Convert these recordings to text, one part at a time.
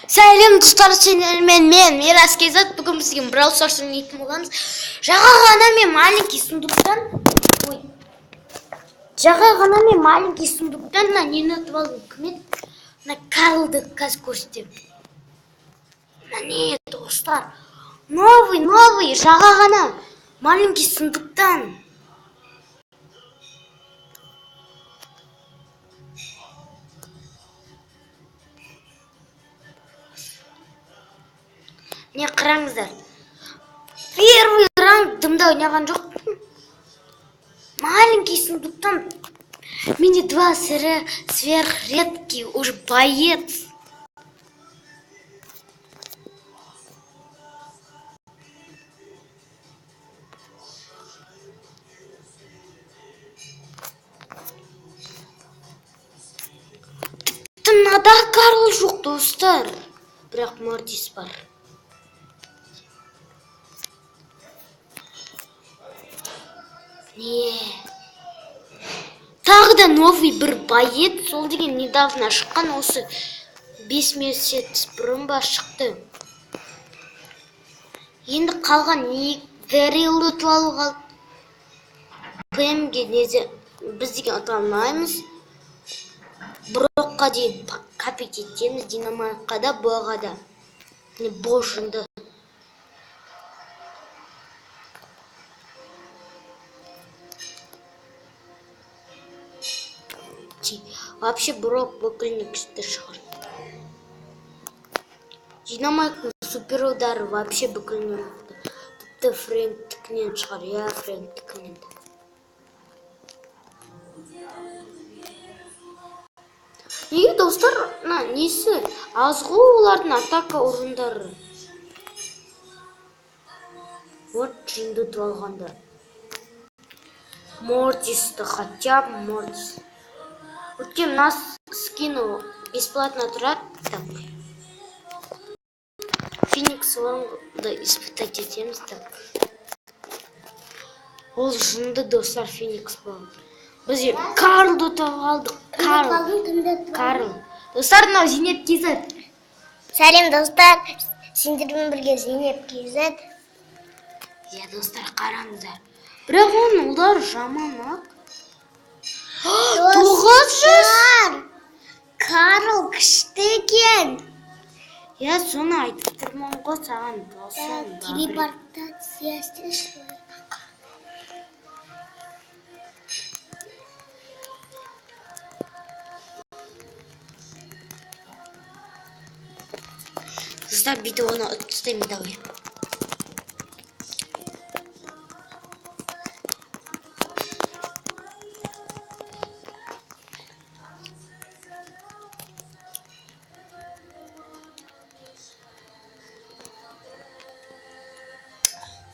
Сәлем достар, мен Мирас Кезат. Бүгін біз Brawl Stars ойнайтын боламыз. Жаңа ғана мен маленький сундуктан нені ұтып алдым? Кім еді? Мына Карлды қазір көрсетемін. Міне достар, новый, жаңа ғана маленький сундуктан. Не қараңыздар. Первый ранг дымда ойнаған жоқпын. Маленький сундуктан. Мини 2 сверхредкий уж боец. Мынада Карл жоқ достар. Бірақ Мортис бар. Не. Тағы да новый бір боец, сол деген недавно шыққан, осы 5 месяц бұрын ба шықты. Енді қалған Дэрилді ұтып алу қалды. ПМге біз деген ұтып алмаймыз. Брокқа дейін капить етеміз, Динамайкқа да, Боға да. Божынды. Вообще Брок бүкіліне күшті шығар. Динамайктың супер удары вообще бүкіліне мықты. Тіпті Фрэнктікінен шығар, я Фрэнктікінен. Неге достар, несі? Азғу олардың атака орындары. Вот жинды ұтып алғандар. Мортисті, хотя бы Мортис. Өткен нас скину бесплатно тұрады. Феникс Лонгды испытать етеміз. Ол жынды достар Феникс болды. Біз Карлды ұтып алдық. Карл. Достар, мынау Зейнеп Кезат. Сәлем достар, сендермен бірге Зейнеп Кезат. Я достар, қараңыздар. Бірақ оның ұлдар жаман. 900! Карл күшті екен. Я соны айтып тұрмын ғой саған досым. Телепортациясы шыққан. Достар, бүйтіп оны ұтып тастаймын давай.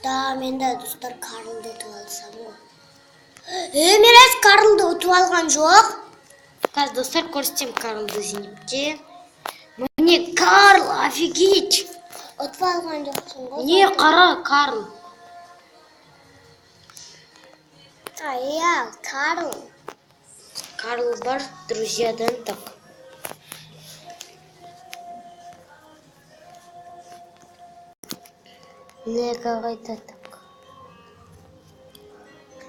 Да, мен де достар Карлды ұтып алсам ғой. Мирас Карлды ұтып алған жоқ. Қазір достар, көрсетем Карлды Зейнепте. Міне Карл, офигеть! Ұтып алған жоқсың ғой. Не, қара Карл. Я, Карл. Карл бар, друзьядан так. Лека қайта так.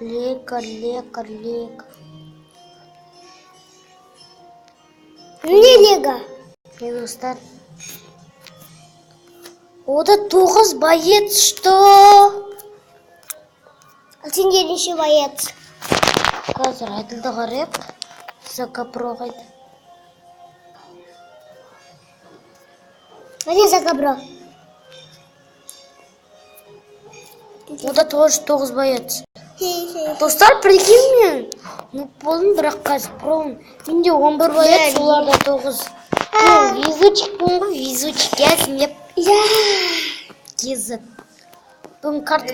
Лека. Не лего? Достар. Ода 9 боец, что? А сенде неше боец? Қазір айтылды қарап. Закапро қайда. Міне Закапро. Ода тоже 9 боец. Достар, прикинь мен. Болдым, бірақ қазір пробым. Менде 11 боец, оларда 9. Везучікпін ғой, везучік. Я Зейнеп Кезат. Бүгін карта.